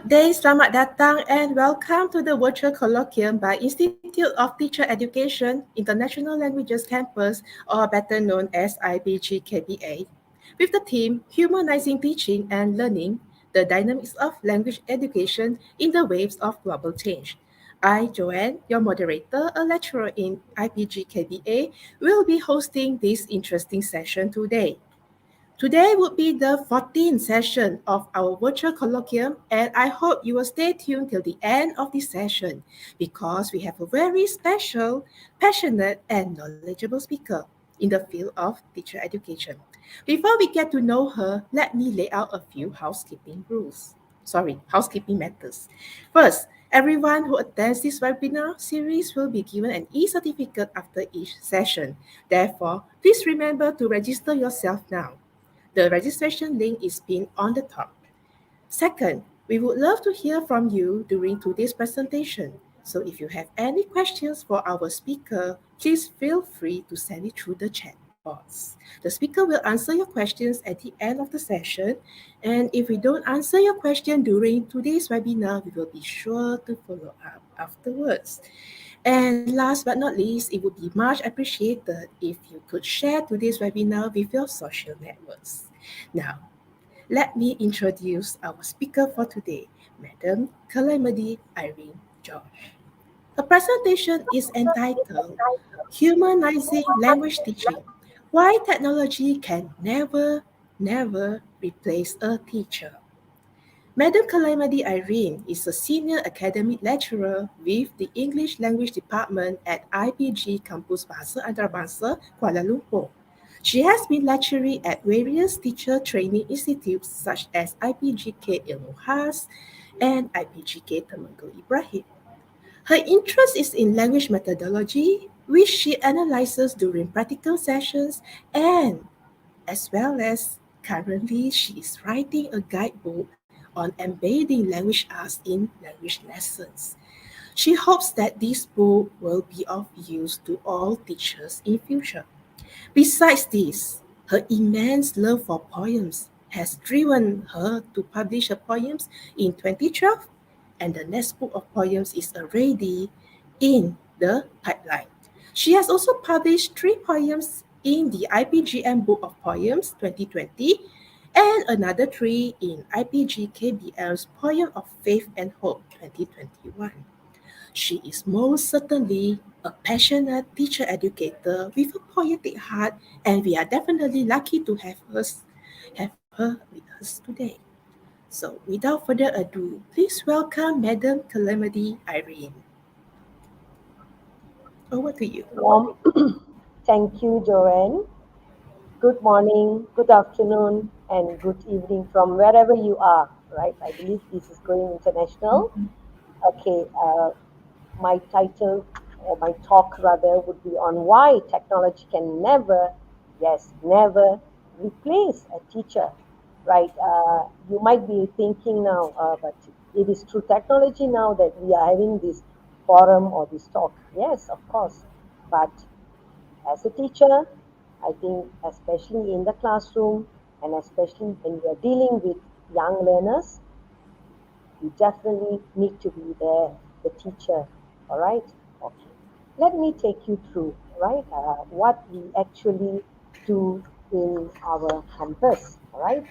day, selamat datang and welcome to the virtual colloquium by Institute of Teacher Education, International Languages Campus, or better known as IBG-KBA, with the theme Humanizing Teaching and Learning, the Dynamics of Language Education in the Waves of Global Change. I, Joanne, your moderator, a lecturer in IBG-KBA, will be hosting this interesting session today. Today would be the 14th session of our virtual colloquium, and I hope you will stay tuned till the end of the session because we have a very special, passionate, and knowledgeable speaker in the field of teacher education. Before we get to know her, let me lay out a few housekeeping matters. First, everyone who attends this webinar series will be given an e-certificate after each session. Therefore, please remember to register yourself now. The registration link is pinned on the top. Second, we would love to hear from you during today's presentation. So if you have any questions for our speaker, please feel free to send it through the chat box. The speaker will answer your questions at the end of the session. And if we don't answer your question during today's webinar, we will be sure to follow up afterwards. And last but not least, it would be much appreciated if you could share today's webinar with your social networks. Now, let me introduce our speaker for today, Madam Kalaimathy Irene George. Her presentation is entitled Humanizing Language Teaching, Why Technology Can Never Replace a Teacher. Madam Kalaimathy Irene is a senior academic lecturer with the English Language Department at IPG Campus Bahasa Antarabangsa, Kuala Lumpur. She has been lecturing at various teacher training institutes such as IPGK Ilmu Khas and IPGK Temenggong Ibrahim. Her interest is in language methodology, which she analyzes during practical sessions, and as well as currently she is writing a guidebook on embedding language arts in language lessons. She hopes that this book will be of use to all teachers in future. Besides this, her immense love for poems has driven her to publish her poems in 2012, and the next book of poems is already in the pipeline. She has also published 3 poems in the IPGM Book of Poems 2020 and another 3 in IPG KBL's Poem of Faith and Hope 2021. She is most certainly a passionate teacher educator with a poetic heart, and we are definitely lucky to have her with us today. So, without further ado, please welcome Madam Kalaimathy Irene. Over to you. Thank you, Joanne. Good morning, good afternoon, and good evening from wherever you are, right? I believe this is going international. Okay, my title or my talk rather would be on why technology can never, yes, never replace a teacher, right? You might be thinking now, but it is through technology now that we are having this forum or this talk. Yes, of course, but as a teacher, I think especially in the classroom and especially when we are dealing with young learners, you definitely need to be there, the teacher. All right? Okay. Let me take you through, right, what we actually do in our campus. All right?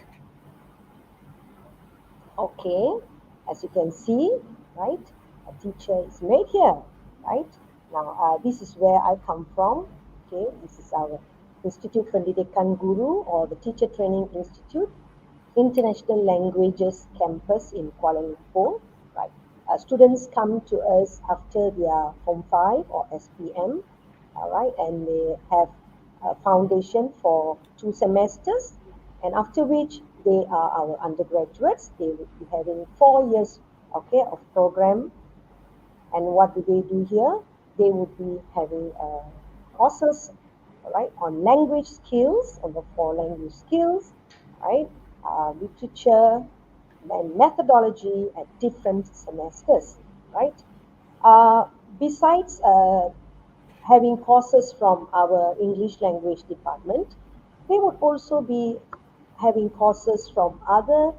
Okay. As you can see, right, a teacher is made here, right? Now, this is where I come from. Okay, this is our Institute Pendidikan Guru or the Teacher Training Institute, International Languages Campus in Kuala Lumpur. Right, students come to us after their Form 5 or SPM. All right, and they have a foundation for 2 semesters, and after which they are our undergraduates. They will be having 4 years, okay, of program. And what do they do here? They would be having courses, right, on language skills, on the 4 language skills, right, literature and methodology at different semesters, right. Besides having courses from our English language department, they would also be having courses from other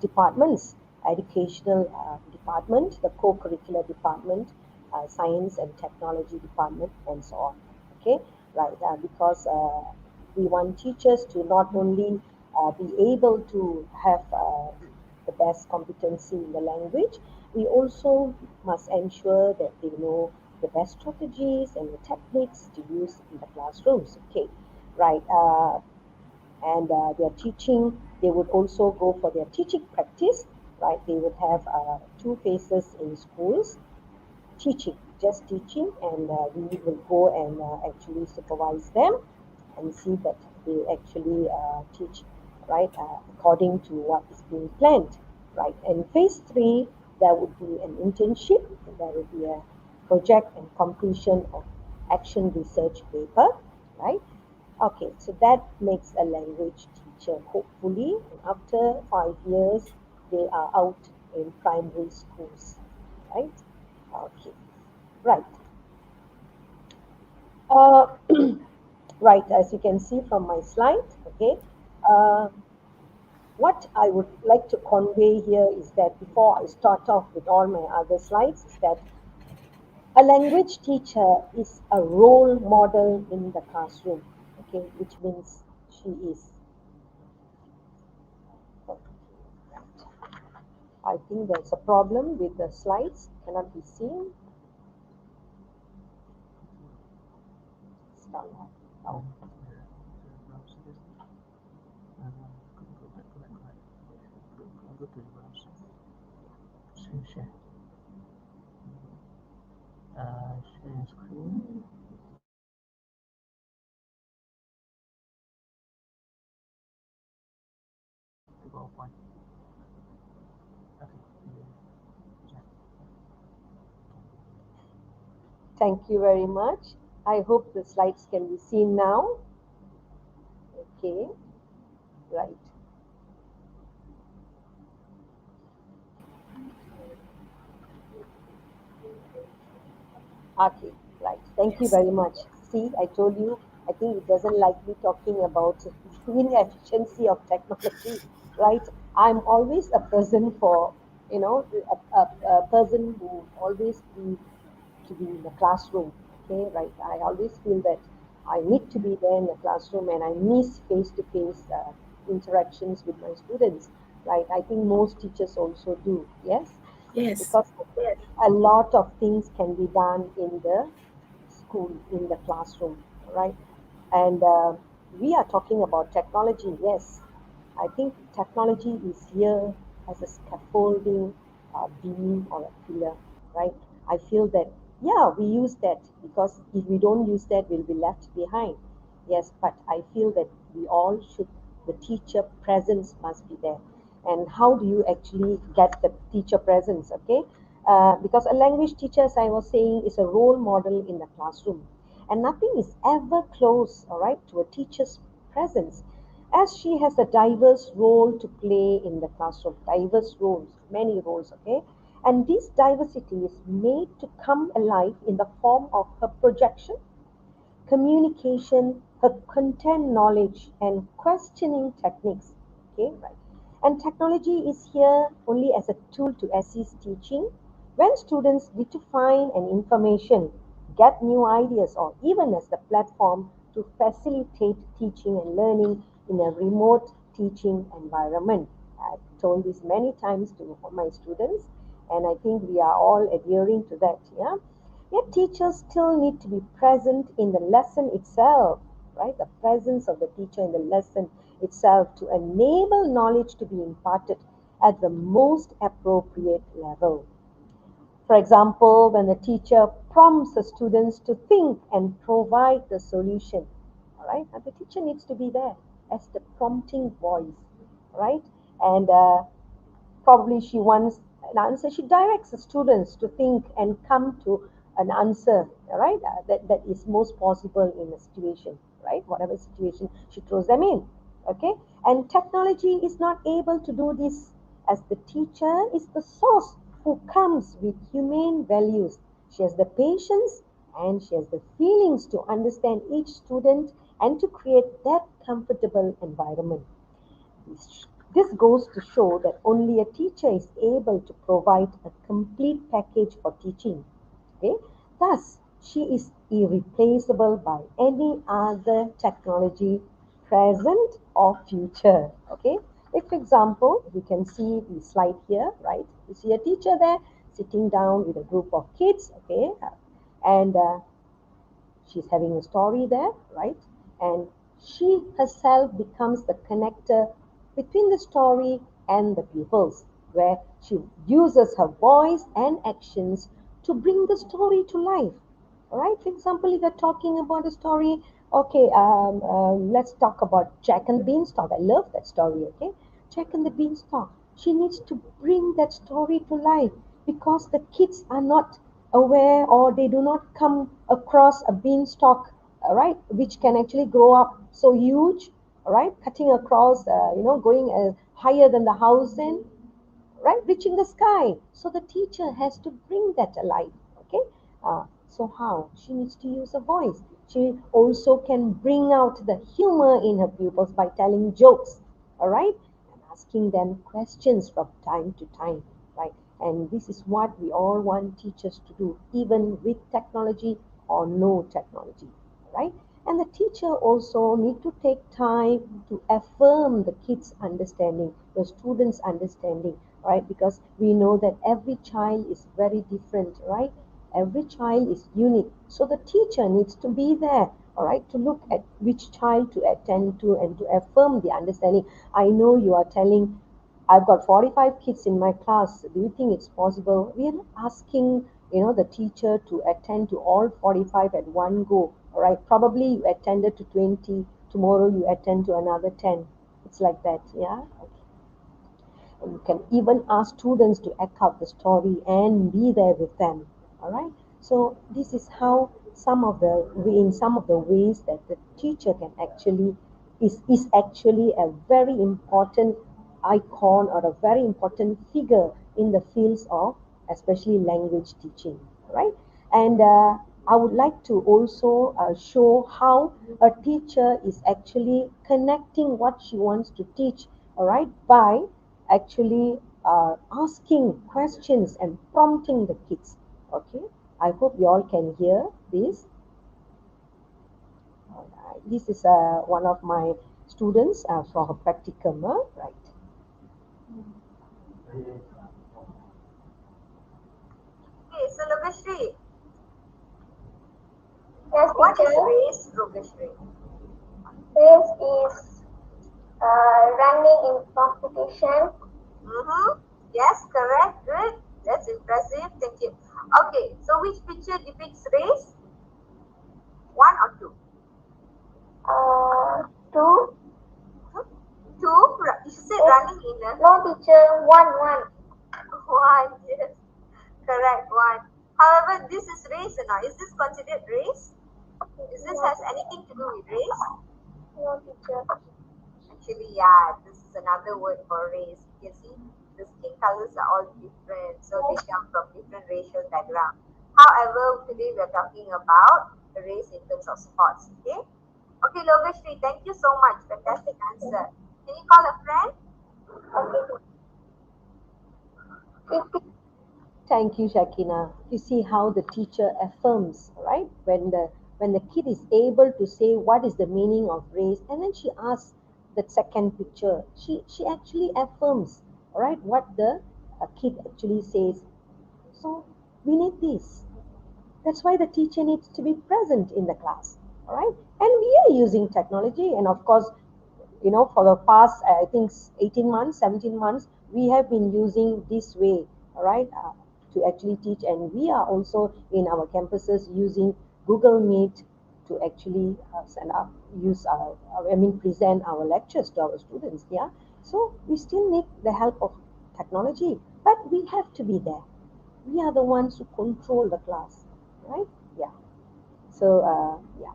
departments educational department, the co-curricular department, science and technology department, and so on. Okay, right? Because we want teachers to not only be able to have the best competency in the language, we also must ensure that they know the best strategies and the techniques to use in the classrooms. Okay, right? And their teaching, they would also go for their teaching practice, right? They would have two phases in schools, teaching, just teaching, and we will go and actually supervise them and see that they actually teach right according to what is being planned, right? And phase three, there would be an internship, there would be a project and completion of action research paper, right? Okay, so that makes a language teacher hopefully, and after 5 years, they are out in primary schools, right? Okay, right. Uh, right, as you can see from my slide, okay, uh, what I would like to convey here is that before I start off with all my other slides, is that a language teacher is a role model in the classroom, okay, which means she is. I think there's a problem with the slides, cannot be seen. Start now. Thank you very much. I hope the slides can be seen now. Okay, right. Okay, right. Thank you Yes. very much. See, I told you, I think it doesn't like me talking about the inefficiency of technology, right? I'm always a person for, a person who always be to be in the classroom. Okay, right. I always feel that I need to be there in the classroom and I miss face-to-face interactions with my students. Right. I think most teachers also do. Yes, Yes. because a lot of things can be done in the school, in the classroom, right? And we are talking about technology. Yes, I think technology is here as a scaffolding beam or a pillar, right? I feel that, yeah, we use that because if we don't use that, we'll be left behind. Yes, but I feel that we all should, the teacher presence must be there. And how do you actually get the teacher presence? Okay, because a language teacher, as I was saying, is a role model in the classroom, and nothing is ever close, all right, to a teacher's presence, as she has a diverse role to play in the classroom, diverse roles, many roles, okay, and this diversity is made to come alive in the form of her projection, communication, her content knowledge, and questioning techniques. Okay, right. And technology is here only as a tool to assist teaching. When students need to find an information, get new ideas, or even as the platform to facilitate teaching and learning in a remote teaching environment. I've told this many times to my students, and I think we are all adhering to that. Yeah. Yet teachers still need to be present in the lesson itself, right? The presence of the teacher in the lesson itself to enable knowledge to be imparted at the most appropriate level. For example, when the teacher prompts the students to think and provide the solution, all right? And the teacher needs to be there as the prompting voice, right? And probably she wants an answer, she directs the students to think and come to an answer, right? That is most possible in a situation, right? Whatever situation she throws them in, okay? And technology is not able to do this, as the teacher is the source who comes with humane values. She has the patience and she has the feelings to understand each student and to create that comfortable environment. This goes to show that only a teacher is able to provide a complete package for teaching. Okay? Thus, she is irreplaceable by any other technology, present or future. Okay? Like for example, you can see the slide here, right? You see a teacher there sitting down with a group of kids, okay? And she's having a story there, right? And she herself becomes the connector between the story and the pupils, where she uses her voice and actions to bring the story to life. All right, for example, if you're talking about a story, okay, let's talk about Jack and the Beanstalk. I love that story, okay? Jack and the Beanstalk. She needs to bring that story to life because the kids are not aware or they do not come across a beanstalk, right, which can actually grow up so huge, right, cutting across, going higher than the house and right, reaching the sky. So the teacher has to bring that alive. Okay. So how? She needs to use a voice. She also can bring out the humor in her pupils by telling jokes. All right, and asking them questions from time to time. Right, and this is what we all want teachers to do, even with technology or no technology. Right, and the teacher also need to take time to affirm the kids understanding, the students understanding, right? Because we know that every child is very different, right? Every child is unique, so the teacher needs to be there, all right, to look at which child to attend to and to affirm the understanding. I know you are telling, I've got 45 kids in my class. Do you think it's possible? We are not asking, the teacher to attend to all 45 at one go. All right. Probably you attended to 20. Tomorrow you attend to another 10. It's like that. Yeah. And you can even ask students to act out the story and be there with them. All right. So this is how some of the ways that the teacher can actually is actually a very important icon or a very important figure in the fields of especially language teaching, right? And I would like to also show how a teacher is actually connecting what she wants to teach, all right, by actually asking questions and prompting the kids. Okay, I hope you all can hear this. All right. This is one of my students for her practicum, right? Okay, so Logashri, Yes, what is teacher. race, Logashri? Race is running in competition. Mm-hmm. Yes, correct. Good. That's impressive. Thank you. Okay, so which picture depicts race? One or two? Two. Hmm? Two. You said Yes. running in a No, teacher. One. one. Yes, correct. One. However, this is race or not? Is this considered race? Is this No, has anything to do with race? no, teacher. Actually, yeah, this is another word for race. You can see the skin colors are all different, so they come from different racial background. However, today we are talking about race in terms of sports. Okay, okay, Logashri, thank you so much. Fantastic answer. Can you call a friend? Okay. If Thank you, Shakina. You see how the teacher affirms, right? When the kid is able to say what is the meaning of race, and then she asks that second picture, she actually affirms, right? What the kid actually says. So we need this. That's why the teacher needs to be present in the class, all right? And we are using technology, and of course, for the past, I think 18 months, 17 months, we have been using this way, all right, to actually teach. And we are also in our campuses using Google Meet to actually send up, use present our lectures to our students. Yeah. So we still need the help of technology, but we have to be there. We are the ones who control the class, right? Yeah. So, yeah,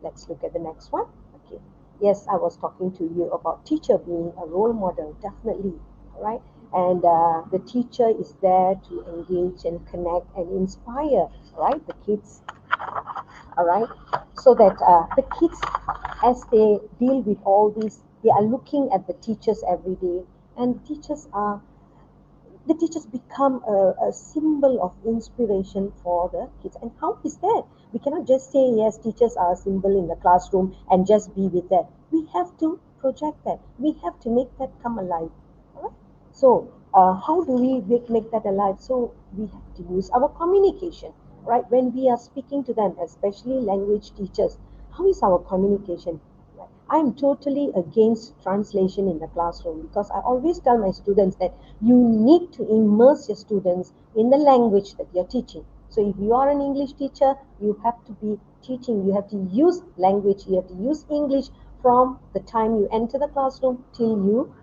let's look at the next one. Okay. Yes, I was talking to you about teacher being a role model, definitely, all right? And the teacher is there to engage and connect and inspire, right, the kids, all right? So that the kids, as they deal with all these They are looking at the teachers every day, and the teachers become a symbol of inspiration for the kids. And how is that? We cannot just say, yes, teachers are a symbol in the classroom and just be with that. We have to project that. We have to make that come alive. All right? So, how do we make that alive? So, we have to use our communication, right? When we are speaking to them, especially language teachers, how is our communication? I'm totally against translation in the classroom because I always tell my students that you need to immerse your students in the language that you're teaching. So if you are an English teacher, you have to be teaching, you have to use language, you have to use English from the time you enter the classroom till you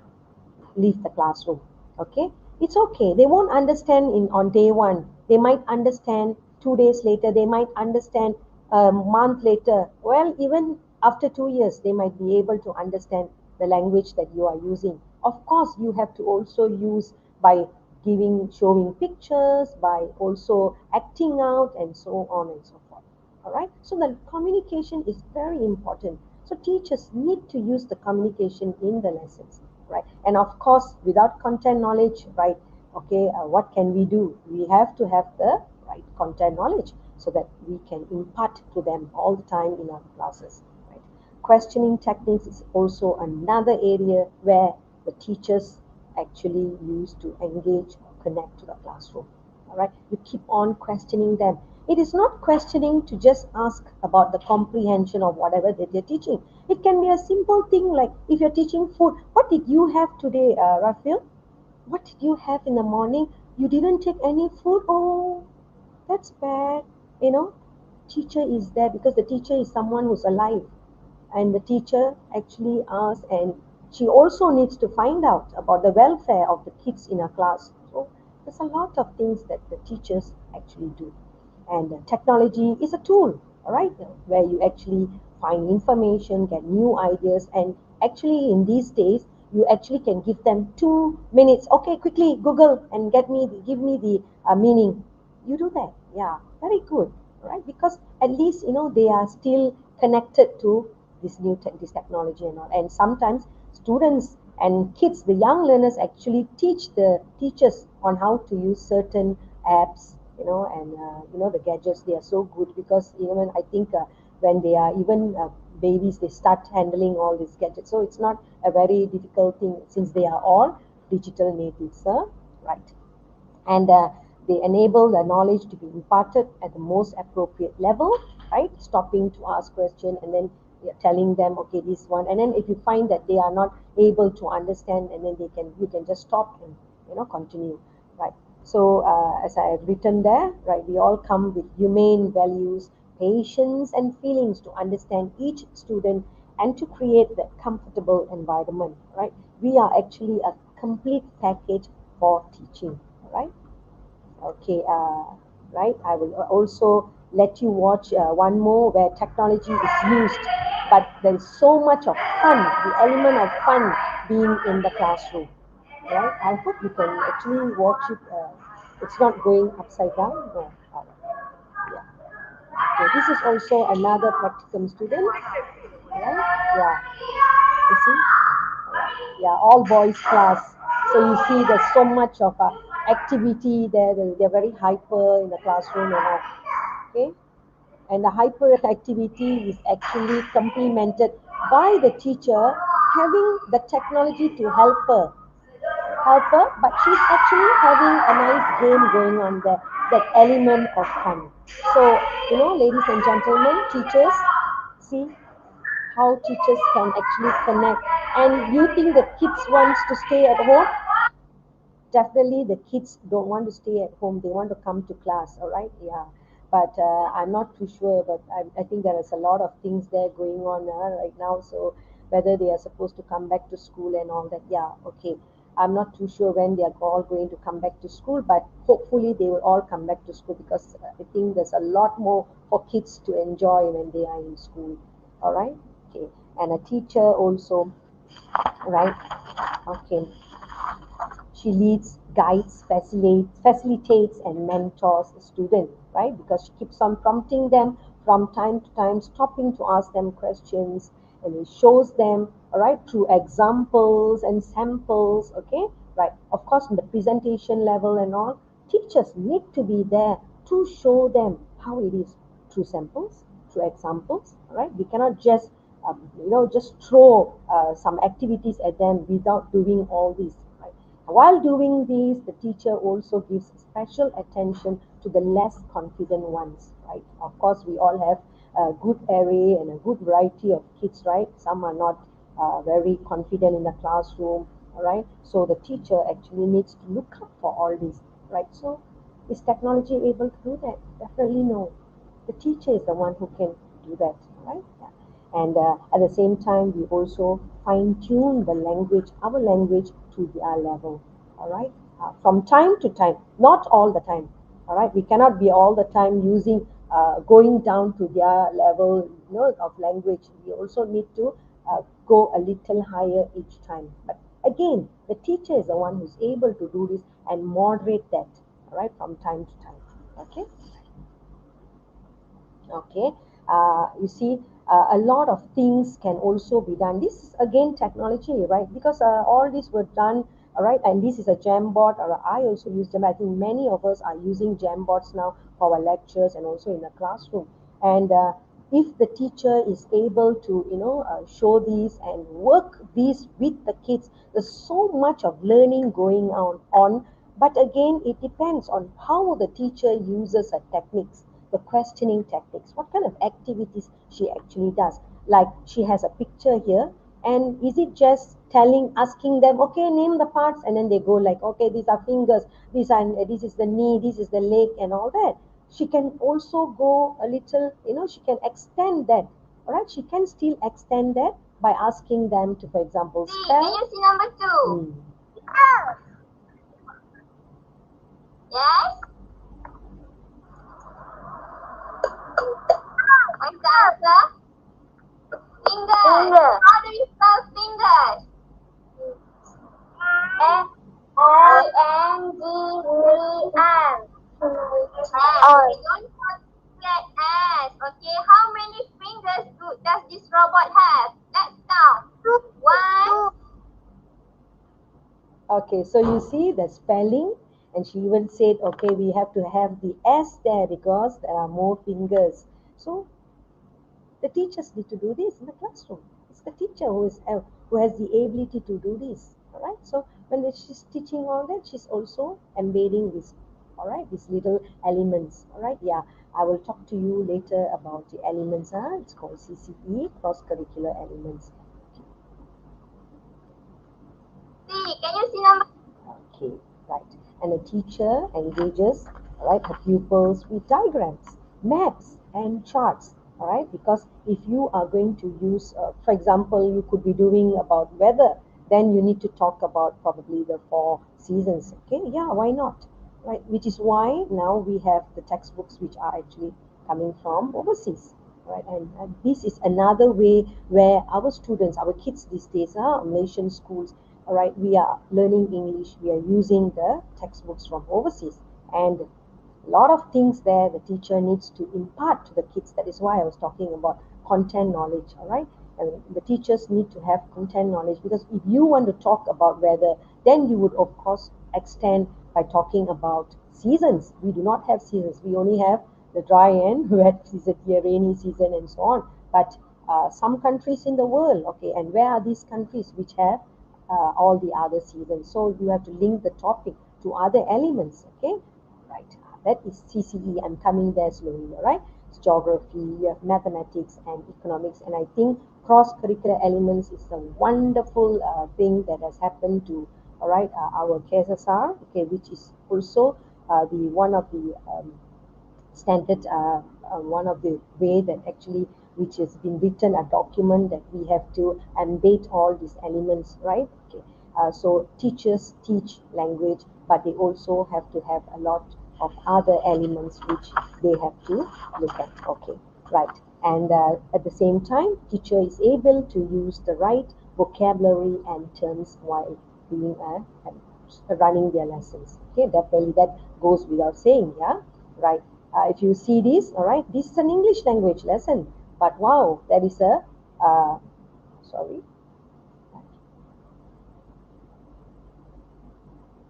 leave the classroom. Okay, it's okay, they won't understand in on day one, they might understand 2 days later, they might understand a month later, well, even after 2 years they might be able to understand the language that you are using. Of course, you have to also use by showing pictures, by also acting out, and so on and so forth. All right, so the communication is very important. So teachers need to use the communication in the lessons, right? And of course, without content knowledge, right? Okay, what can we do? We have to have the right content knowledge so that we can impart to them all the time in our classes, right? Questioning techniques is also another area where the teachers actually use to engage or connect to the classroom. All right, you keep on questioning them. It is not questioning to just ask about the comprehension of whatever that you're teaching. It can be a simple thing like, if you're teaching food, what did you have today, Raphael? What did you have in the morning? You didn't take any food? Oh, that's bad. You know, teacher is there because the teacher is someone who's alive, and the teacher actually asks, and she also needs to find out about the welfare of the kids in her class. So there's a lot of things that the teachers actually do. And technology is a tool, all right, where you actually find information, get new ideas, and actually in these days you actually can give them 2 minutes. Okay, quickly Google and give me the meaning. You do that, yeah, very good, right? Because at least they are still connected to this technology and all. And sometimes students and kids, the young learners, actually teach the teachers on how to use certain apps, and the gadgets. They are so good because even I think when they are even babies, they start handling all these gadgets. So it's not a very difficult thing since they are all digital natives, right? And they enable the knowledge to be imparted at the most appropriate level, right? Stopping to ask question, and then telling them, okay, this one. And then if you find that they are not able to understand, and then you can just stop and continue, right? So as I have written there, right, we all come with humane values, patience, and feelings to understand each student and to create that comfortable environment, right? We are actually a complete package for teaching, right? Okay, right. I will also let you watch one more where technology is used, but there is so much of fun, the element of fun being in the classroom. Right? I hope you can actually watch it. It's not going upside down. No. Yeah. Okay. This is also another practicum student. Right? Yeah. You see? Yeah, all boys class. So you see there's so much of activity there. They're very hyper in the classroom and all. Okay, and the hyperactivity is actually complemented by the teacher having the technology to help her, but she's actually having a nice game going on there, that element of fun. So, ladies and gentlemen, teachers, see how teachers can actually connect. And you think the kids wants to stay at home? Definitely the kids don't want to stay at home, they want to come to class, all right, yeah. But I'm not too sure, but I think there is a lot of things there going on right now. So whether they are supposed to come back to school and all that, yeah, okay, I'm not too sure when they are all going to come back to school, but hopefully they will all come back to school because I think there's a lot more for kids to enjoy when they are in school. All right, okay. And a teacher also, right? Okay, she leads, guides, facilitates, and mentors the student, right? Because she keeps on prompting them from time to time, stopping to ask them questions, and it shows them, all right, through examples and samples, okay, right. Of course, in the presentation level and all, teachers need to be there to show them how it is through samples, through examples, all right. We cannot just just throw some activities at them without doing all this, right. While doing this, the teacher also gives special attention to the less confident ones, right. Of course, we all have a good array and a good variety of kids, right. Some are not very confident in the classroom, all right. So the teacher actually needs to look up for all this, right. So is technology able to do that? Definitely no. The teacher is the one who can do that, right? Yeah. And at the same time, we also fine tune the language, our language, to their level, all right? From time to time, not all the time, all right? We cannot be all the time using, going down to their level, of language. We also need to go a little higher each time. But again, the teacher is the one who's able to do this and moderate that, all right, from time to time, okay? Okay, you see, a lot of things can also be done. This is again technology, right? Because all these were done, all right, and this is a Jamboard, or I also use them. I think many of us are using Jamboards now for our lectures and also in the classroom. And if the teacher is able to, show these and work these with the kids, there's so much of learning going on. But again, it depends on how the teacher uses her techniques, the questioning techniques, what kind of activities she actually does. Like she has a picture here, and is it just asking them, okay, name the parts, and then they go like, okay, these are fingers, this is the knee, this is the leg, and all that. She can also go a little, she can extend that. All right, she can still extend that by asking them to, for example, See, can spell. you see number 2? Yes? What's the answer? Fingers. Finger. How do you spell fingers? FINGER. And we don't forget S. Okay, how many fingers does this robot have? Let's count. 1. Okay, so you see the spelling, and she even said, okay, we have to have the S there because there are more fingers. So the teachers need to do this in the classroom. It's the teacher who has the ability to do this. All right. So when she's teaching all that, she's also embedding this. All right, these little elements. All right. Yeah, I will talk to you later about the elements. It's called CCE, cross-curricular elements. See, can you see number? Okay, right. And a teacher engages, all right, her pupils with diagrams, maps, and charts, all right, because if you are going to use, for example, you could be doing about weather, then you need to talk about probably the 4 seasons, okay? Yeah, why not? Right, which is why now we have the textbooks which are actually coming from overseas, right? And this is another way where our students, our kids these days, Malaysian schools, all right, we are learning English, we are using the textbooks from overseas, and a lot of things there the teacher needs to impart to the kids. That is why I was talking about content knowledge, all right? And the teachers need to have content knowledge, because if you want to talk about weather, then you would of course extend by talking about seasons. We do not have seasons, we only have the dry and wet season, the rainy season, and so on. But some countries in the world, okay, and where are these countries which have all the other seasons? So you have to link the topic to other elements, okay? Right. That is CCE. I'm coming there slowly, all right? It's geography, you have mathematics and economics, and I think cross-curricular elements is a wonderful thing that has happened to, all right, our KSSR, okay, which is also the one of the standard, one of the way that actually which has been written a document that we have to embed all these elements, right? Okay. So teachers teach language, but they also have to have a lot of other elements which they have to look at. Okay, right. And at the same time, teacher is able to use the right vocabulary and terms while doing running their lessons. Okay, definitely that goes without saying, yeah, right. If you see this, all right, this is an English language lesson, but wow, that is a sorry.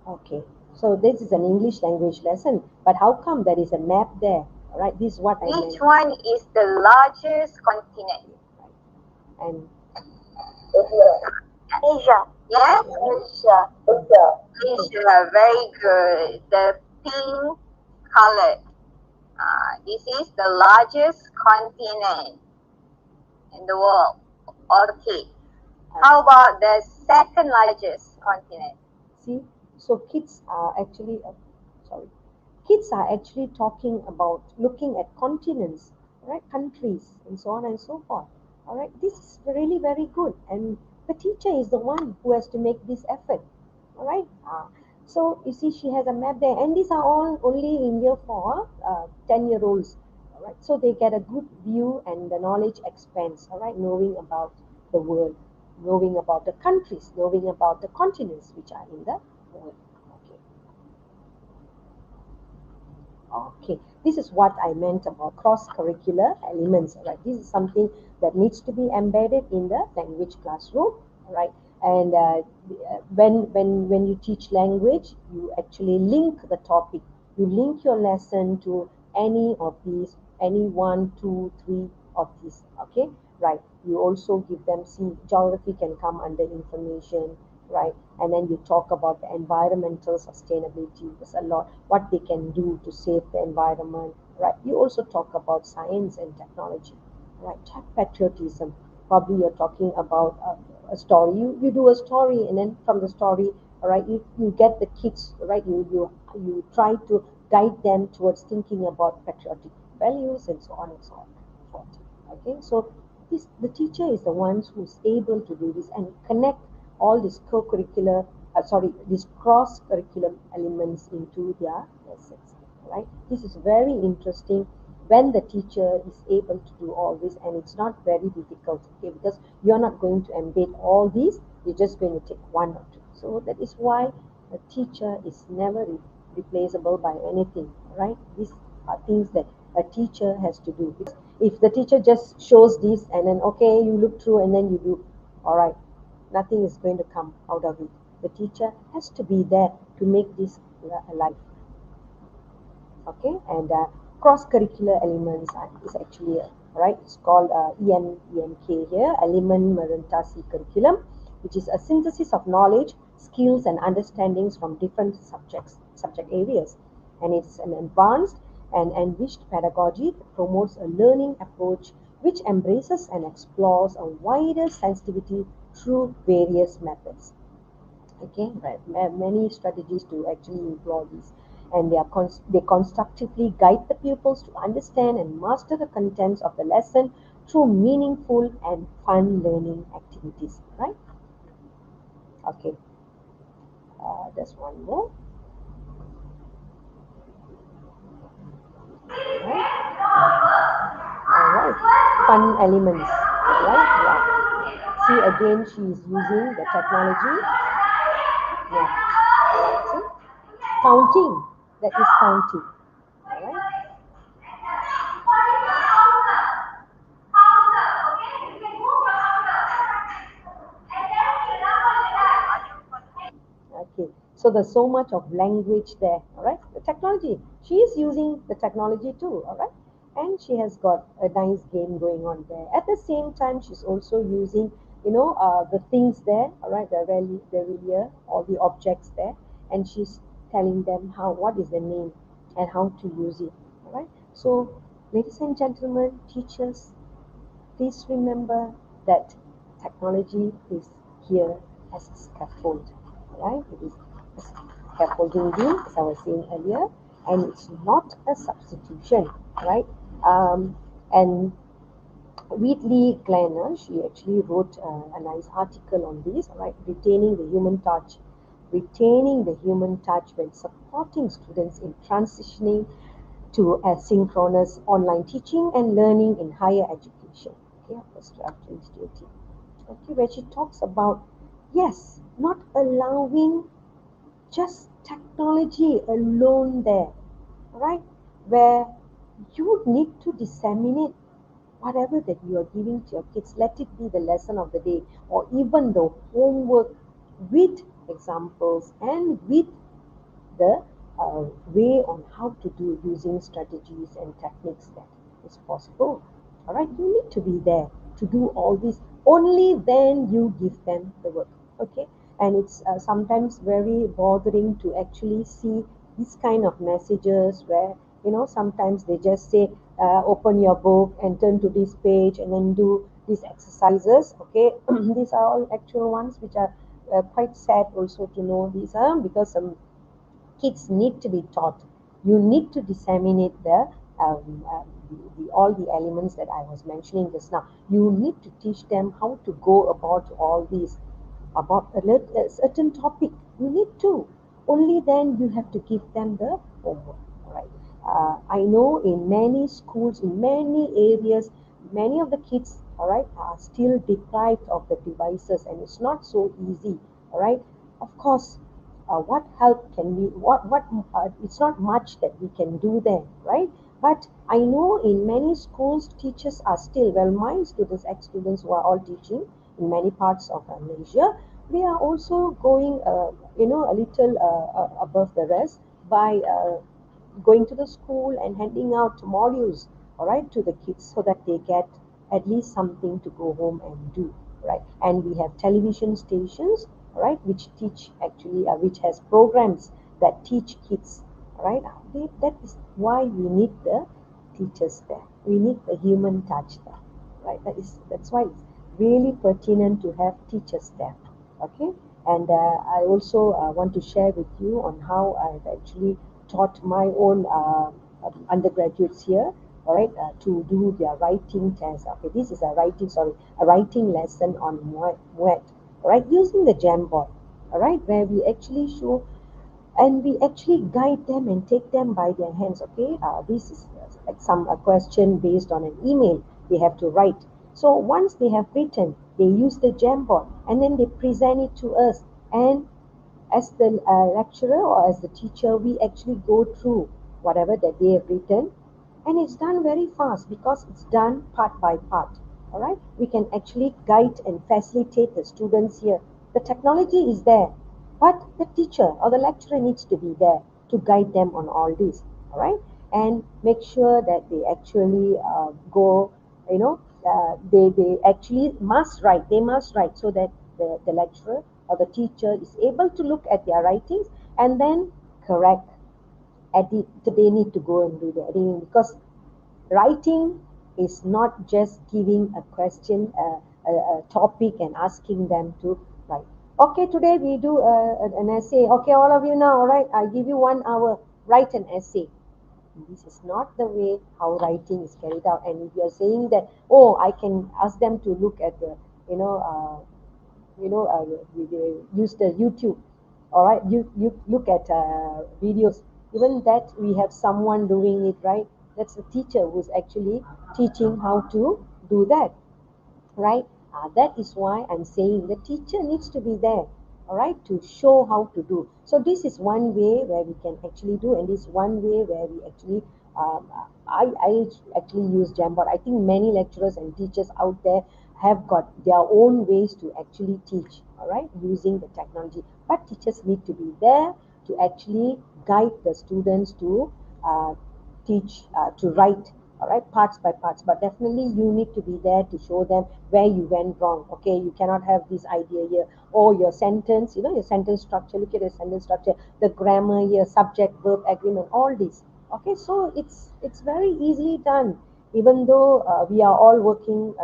Okay, so this is an English language lesson, but how come there is a map there? All right, this is what I meant. Which one is the largest continent? And Asia. Yes? Asia. Asia, very good. The pink colored. This is the largest continent in the world. Okay. How about the second largest continent? see, so kids are actually, sorry, kids are actually talking about looking at continents, right, countries, and so on and so forth. All right, this is really very good, and the teacher is the one who has to make this effort. All right, so you see, she has a map there, and these are all only in year 4, 10-year-olds. All right, so they get a good view, and the knowledge expands. All right, knowing about the world, knowing about the countries, knowing about the continents which are in the world. Okay. Okay, this is what I meant about cross-curricular elements, right? This is something that needs to be embedded in the language classroom, right? And when you teach language, you actually link the topic. You link your lesson to any of these, any one, two, three of these. Okay, right? You also give them, see, geography can come under information, right? And then you talk about the environmental sustainability. There's a lot what they can do to save the environment, right? You also talk about science and technology, right? Patriotism. Probably you're talking about a story. You do a story, and then from the story, all right, you get the kids, right? You try to guide them towards thinking about patriotic values and so on and so forth. Okay, so the teacher is the one who's able to do this and connect all these these cross-curricular elements into their lessons, right? This is very interesting when the teacher is able to do all this, and it's not very difficult, okay, because you're not going to embed all these, you're just going to take one or two. So that is why a teacher is never replaceable by anything, right? These are things that a teacher has to do. Because if the teacher just shows this and then, okay, you look through and then you do, all right, nothing is going to come out of it. The teacher has to be there to make this alive. Okay, and cross-curricular elements is actually right. It's called EMK here, Element Merentasi Curriculum, which is a synthesis of knowledge, skills, and understandings from different subject areas, and it's an advanced and enriched pedagogy that promotes a learning approach which embraces and explores a wider sensitivity through various methods. Okay, right. Many strategies to actually employ these, and they constructively guide the pupils to understand and master the contents of the lesson through meaningful and fun learning activities, right? Okay, there's one more, right? All right, fun elements, right? Yeah. See, again, she is using the technology. Yeah. All right, see? Counting, that is counting. All right. Okay, so there's so much of language there, all right? The technology, she is using the technology too, all right? And she has got a nice game going on there. At the same time, she's also using, the things there, all right, the relia, all the objects there, and she's telling them what is the name and how to use it, all right? So, ladies and gentlemen, teachers, please remember that technology is here as a scaffold, right? It is a scaffolding beam, as I was saying earlier, and it's not a substitution, right? And Wheatley Glenn, she actually wrote a nice article on this, right? Retaining the human touch when supporting students in transitioning to asynchronous online teaching and learning in higher education. Okay, post-graduate institute. Okay, where she talks about, yes, not allowing just technology alone there, right? Where you need to disseminate whatever that you are giving to your kids, let it be the lesson of the day, or even the homework with examples and with the way on how to do using strategies and techniques that is possible. All right, you need to be there to do all this. Only then you give them the work. Okay, and it's sometimes very bothering to actually see this kind of messages where sometimes they just say open your book and turn to this page and then do these exercises. Okay, these are all actual ones which are quite sad also to know these are because kids need to be taught. You need to disseminate all the elements that I was mentioning just now. You need to teach them how to go about all these, about a certain topic. You need to. Only then you have to give them the homework. Right? I know in many schools, in many areas, many of the kids, all right, are still deprived of the devices, and it's not so easy. All right. Of course, what help can we what it's not much that we can do there, right? But I know in many schools teachers are still, well, my students, ex-students who are all teaching in many parts of Malaysia, they are also going a little above the rest by going to the school and handing out modules, all right, to the kids so that they get at least something to go home and do, right? And we have television stations, right, which teach actually, which has programs that teach kids, right? That is why we need the teachers there. We need the human touch there, right? That's why it's really pertinent to have teachers there, okay? And I also want to share with you on how I've actually taught my own undergraduates here, all right, to do their writing test. Okay, this is a writing lesson on Moet, all right, using the Jamboard, all right, where we actually show and we actually guide them and take them by their hands. Okay, this is like some a question based on an email they have to write. So once they have written, they use the Jamboard and then they present it to us, and as the lecturer or as the teacher, we actually go through whatever that they have written, and it's done very fast because it's done part by part. All right, we can actually guide and facilitate the students here. The technology is there, but the teacher or the lecturer needs to be there to guide them on all this. All right, and make sure that they actually go, they actually must write. They must write so that the lecturer or the teacher is able to look at their writings and then correct, edit. So they need to go and do the editing because writing is not just giving a question, a topic, and asking them to write. Okay, today we do an essay. Okay, all of you now, all right, I give you 1 hour, write an essay. This is not the way how writing is carried out. And if you're saying that, oh, I can ask them to look at the, you know, they use the YouTube. All right, you look at videos. Even that we have someone doing it, right? That's the teacher who's actually teaching how to do that, right? That is why I'm saying the teacher needs to be there, all right, to show how to do. So this is one way where we can actually do, and this one way where we actually, I actually use Jamboard. I think many lecturers and teachers out there have got their own ways to actually teach, all right, using the technology. But teachers need to be there to actually guide the students to uh, teach, to write, all right, parts by parts. But definitely you need to be there to show them where you went wrong. Okay, you cannot have this idea here, or your sentence, your sentence structure. Look at your sentence structure, the grammar here, subject, verb, agreement, all this. Okay, so it's very easily done. Even though we are all working,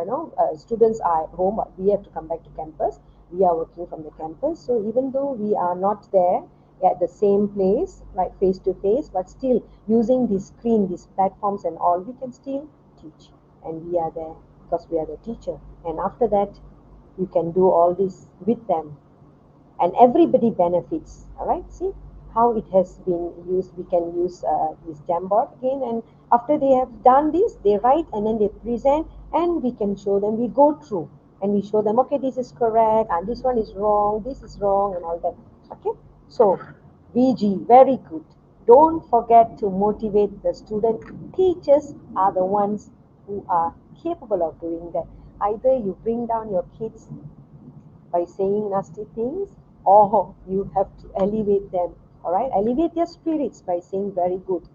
students are at home, but we have to come back to campus. We are working from the campus, so even though we are not there at the same place, right, face to face, but still using this screen, these platforms and all, we can still teach. And we are there because we are the teacher. And after that, you can do all this with them, and everybody benefits. All right, see how it has been used. We can use this Jamboard again, and after they have done this, they write and then they present, and we can show them. We go through and we show them, okay, this is correct and this one is wrong, this is wrong, and all that. Okay, so VG, very good. Don't forget to motivate the student. Teachers are the ones who are capable of doing that. Either you bring down your kids by saying nasty things, or you have to elevate them. All right, elevate their spirits by saying very good.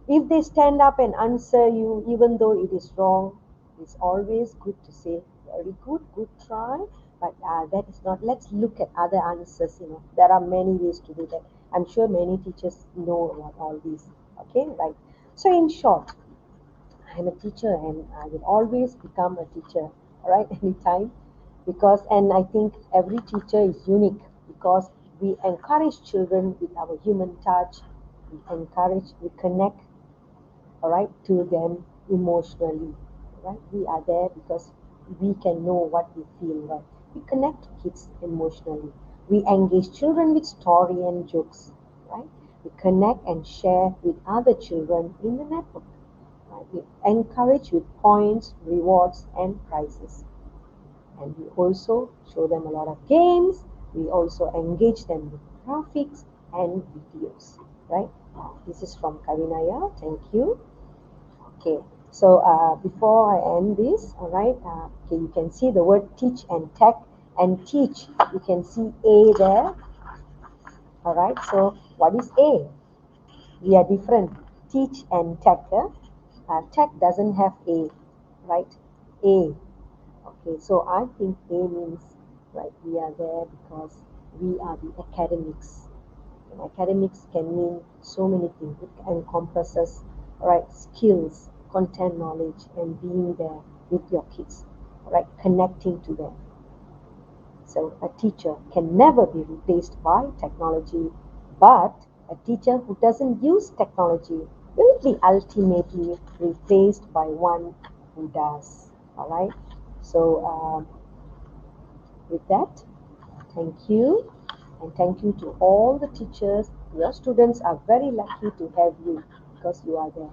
If they stand up and answer you, even though it is wrong, it's always good to say, very good, good try. But that is not, let's look at other answers. There are many ways to do that. I'm sure many teachers know about all these. Okay, right. So in short, I'm a teacher and I will always become a teacher, all right, anytime. And I think every teacher is unique because we encourage children with our human touch, we connect, all right, to them emotionally, right? We are there because we can know what we feel, right? We connect to kids emotionally. We engage children with story and jokes, right? We connect and share with other children in the network, right? We encourage with points, rewards, and prizes. And we also show them a lot of games. We also engage them with graphics and videos, right? This is from Kavinaya. Thank you. Okay, so before I end this, all right, okay, you can see the word teach and tech and teach. You can see A there, all right. So what is A? We are different. Teach and tech. Tech doesn't have A, right? A. Okay, so I think A means, right, we are there because we are the academics. And academics can mean so many things. It encompasses, right, skills, content knowledge, and being there with your kids, right, connecting to them. So a teacher can never be replaced by technology, but a teacher who doesn't use technology will be ultimately replaced by one who does. All right. So with that, thank you. And thank you to all the teachers. Your students are very lucky to have you because you are there.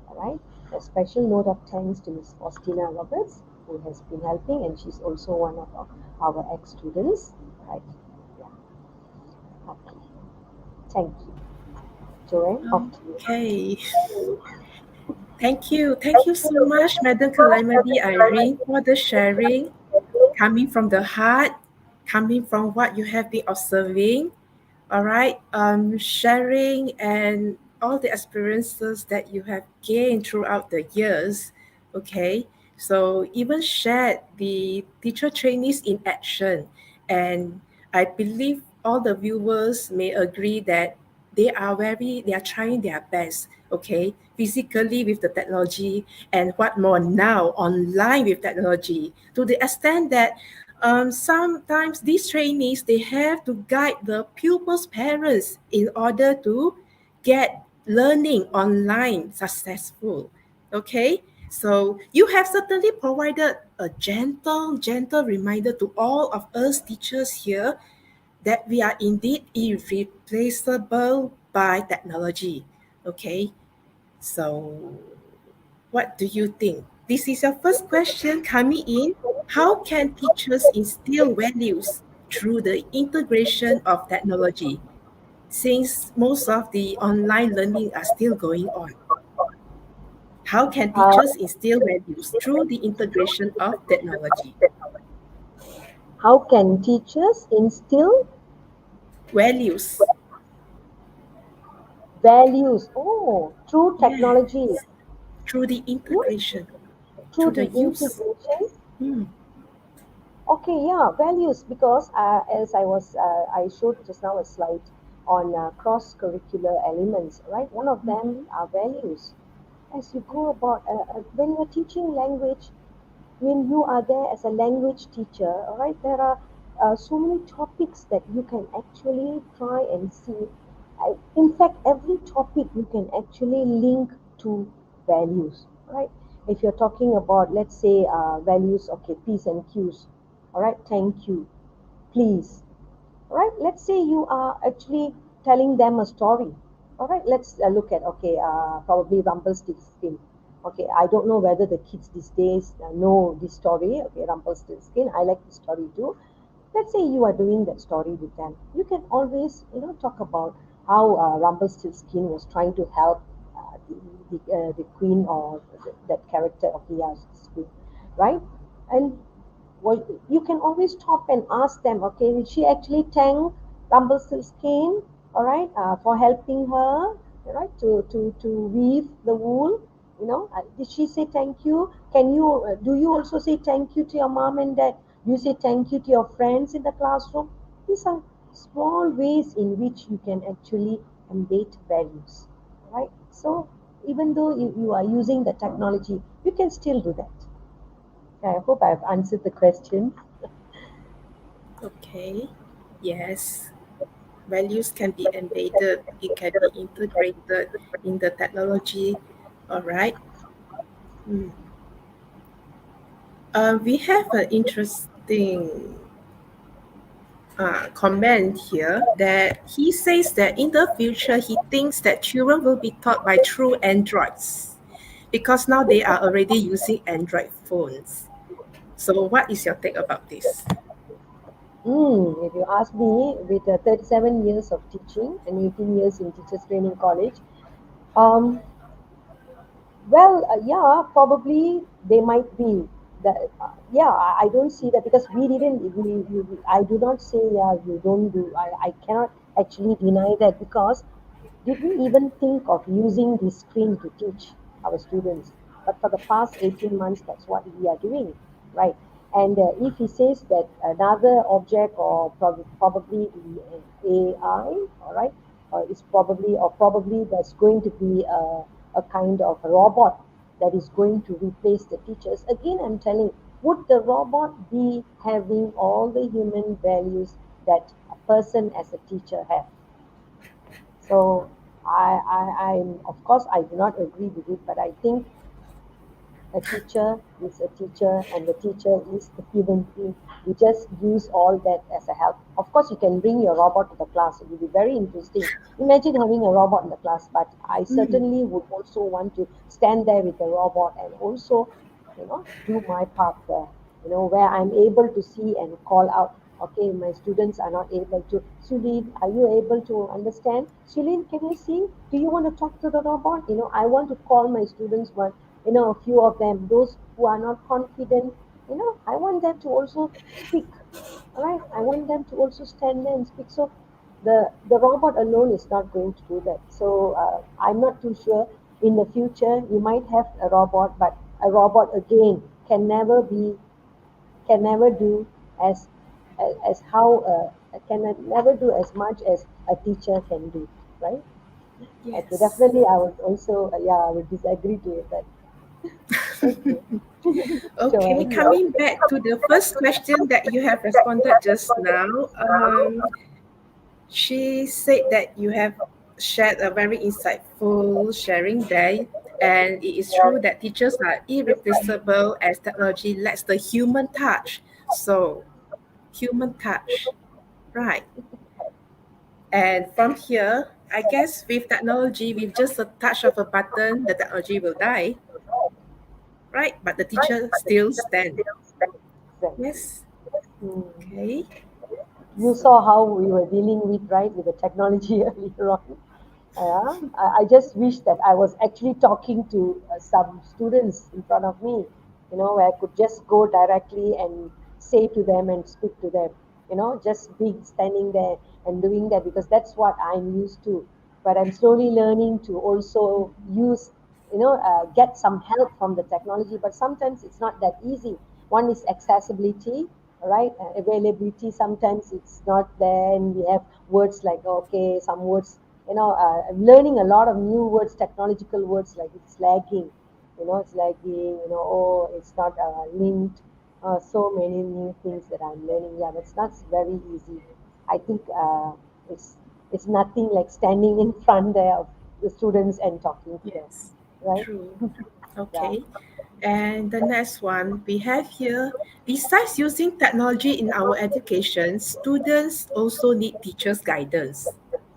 All right. A special note of thanks to Ms. Faustina Roberts, who has been helping, and she's also one of our ex-students. Right. Yeah. Okay. Thank you. Joanne, off to you. Okay. Thank you. Thank you so much, Madam Kalaimathy Irene, for the sharing, coming from the heart, coming from what you have been observing. All right. Sharing and all the experiences that you have gained throughout the years. Okay. So even shared the teacher trainees in action. And I believe all the viewers may agree that they are trying their best, okay, physically with the technology and what more now online with technology, to the extent that sometimes these trainees they have to guide the pupils' parents in order to get learning online successful. Okay, so you have certainly provided a gentle reminder to all of us teachers here that we are indeed irreplaceable by technology. Okay, so what do you think? This is your first question coming in. How can teachers instill values through the integration of technology since most of the online learning are still going on? How can Uh, teachers instill values through the integration of technology? how can teachers instill Values, values? Oh, through yeah, technology. through the Yeah, integration, through through the the use. integration. Hmm. Okay, yeah, values, because as I showed just now a slide on cross-curricular elements, right? One of them Mhm. are values. As you go about, when you're teaching language, when you are there as a language teacher, all right, there are so many topics that you can actually try and see. In fact, every topic you can actually link to values, right? If you're talking about, let's say, values, okay, P's and Q's, all right, thank you, please, all right, let's say you are actually telling them a story. All right, let's look at, okay, probably Rumpelstiltskin. Okay, I don't know whether the kids these days know this story. Okay, Rumpelstiltskin, I like the story too. Let's say you are doing that story with them. You can always, talk about how Rumpelstiltskin was trying to help the queen or that character of the so to speak, right? And well, you can always stop and ask them, okay, did she actually thank Rumpelstiltskin, all right, for helping her, all right, to weave the wool? Did she say thank you? Do you also say thank you to your mom and dad? Do you say thank you to your friends in the classroom? These are small ways in which you can actually embed values, right? So even though you are using the technology, you can still do that. I hope I've answered the question. Okay. Yes. Values can be embedded, it can be integrated in the technology. All right. Mm. We have an interesting comment here that he says that in the future he thinks that children will be taught by true androids because now they are already using android phones. So what is your take about this? If you ask me, with 37 years of teaching and 18 years in Teachers Training College, um, well, yeah, probably they might be. Yeah, I don't see that because we didn't. I do not say yeah, you don't do. I cannot actually deny that because did we even think of using the screen to teach our students? But for the past 18 months, that's what we are doing, right? And if he says that another object or probably the AI, all right, or probably there's going to be a kind of a robot that is going to replace the teachers. Again, I'm telling, would the robot be having all the human values that a person as a teacher have? So I'm of course I do not agree with it, but I think a teacher is a teacher and the teacher is the human being. We just use all that as a help. Of course, you can bring your robot to the class. It will be very interesting. Imagine having a robot in the class, but I Mm, certainly would also want to stand there with the robot and also, do my part there, where I'm able to see and call out, okay, my students are not able to. Sulin, are you able to understand? Sulin, can you see? Do you want to talk to the robot? I want to call my students one, a few of them, those who are not confident, I want them to also speak. All right, I want them to also stand there and speak. So the robot alone is not going to do that. So I'm not too sure. In the future, we might have a robot, but a robot again can never do as how can never do as much as a teacher can do, right? Okay, yes. definitely. I would also yeah, I would disagree to that. Okay. Okay, Joanne. coming back to the first question that you have responded just now, she said that you have shared a very insightful sharing there, and it is true that teachers are irreplaceable as technology lacks the human touch. So, human touch, right? And from here, I guess with technology, with just a touch of a button, the technology will die, right? But the teacher still stand. Exactly. Yes. Hmm. Okay. You So, saw how we were dealing with, right, with the technology earlier on. Yeah, I just wish that I was actually talking to some students in front of me, where I could just go directly and say to them and speak to them, just being standing there and doing that because that's what I'm used to. But I'm slowly learning to also use, get some help from the technology. But sometimes it's not that easy. One is accessibility, right? Availability. Sometimes it's not there, and we have words like okay, some words I'm learning a lot of new words, technological words like it's lagging, it's lagging, oh, it's not linked. So many new things that I'm learning. Yeah, that's not very easy. I think it's it's nothing like standing in front there of the students and talking to them, yes, right? true. Yeah. Okay. And the next one we have here, besides using technology in our education, students also need teachers' guidance.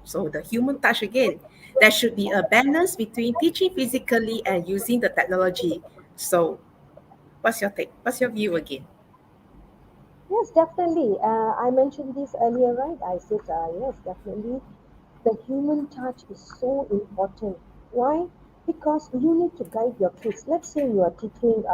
So the human touch again. There should be a balance between teaching physically and using the technology. So what's your take? What's your view again? Yes, definitely. I mentioned this earlier, right? I said, yes, definitely. The human touch is so important. Why? because you need to guide your kids. Let's say you are teaching,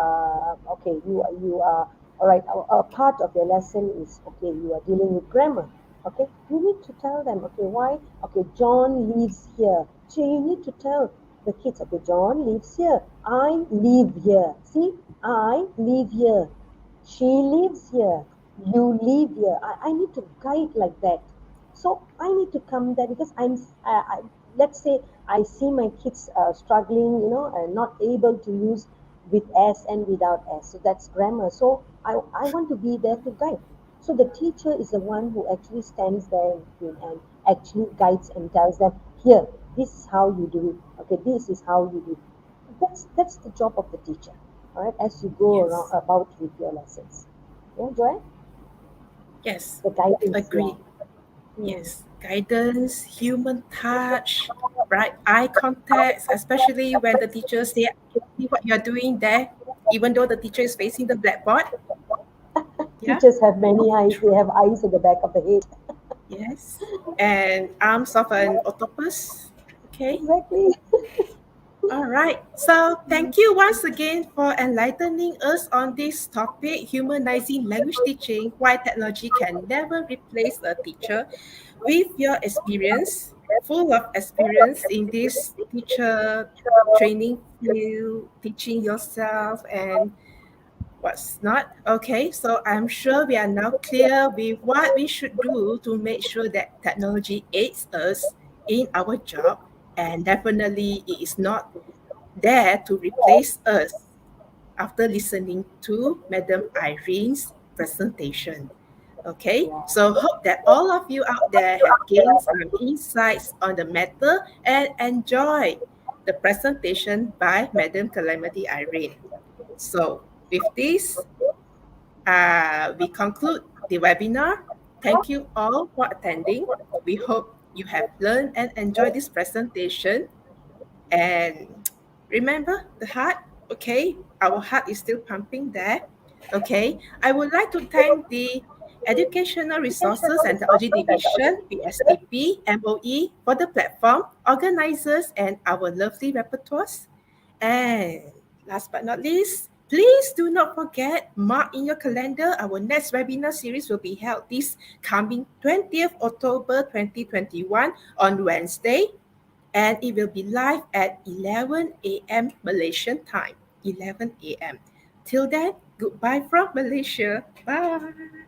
okay, you are, all right, a part of your lesson is, okay, you are dealing with grammar. Okay, you need to tell them, okay, why? Okay, John lives here. So you need to tell the kids, okay, John lives here. I live here. See, I live here. She lives here. You live here. I need to guide like that. So I need to come there because let's say I see my kids struggling, and not able to use with S and without S. So that's grammar. So I want to be there to guide. So the teacher is the one who actually stands there in between and actually guides and tells them, here, this is how you do it. Okay, this is how you do it. That's the job of the teacher. All right, as you go around Yes. about with your lessons. Yeah, Joy? Yes. The guidance, yeah. Agree. Hmm. Yes. Guidance, human touch, right? Eye contact, especially when the teacher say, "I can see what you are doing there," even though the teacher is facing the blackboard. Yeah. Teachers have many eyes. They have eyes at the back of the head. Yes. And arms of an octopus. Okay. Exactly. All right. So thank you once again for enlightening us on this topic, humanizing language teaching, why technology can never replace a teacher. With your experience, full of experience in this teacher training field, teaching yourself and what's not. Okay, so I'm sure we are now clear with what we should do to make sure that technology aids us in our job, and definitely it is not there to replace us after listening to Madam Irene's presentation. Okay, Yeah. so hope that all of you out there have gained some insights on the matter and enjoy the presentation by Madam Kalaimathy Irene. So with this, we conclude the webinar. Thank you all for attending. We hope you have learned and enjoyed this presentation. And remember the heart, okay? Our heart is still pumping there, okay? I would like to thank the Educational Resources and Technology Division, PSTP, MOE, for the platform, organizers, and our lovely repertoires. And last but not least, please do not forget, mark in your calendar, our next webinar series will be held this coming 20th October 2021 on Wednesday, and it will be live at 11 a.m. Malaysian time. 11 a.m. Till then, goodbye from Malaysia. Bye.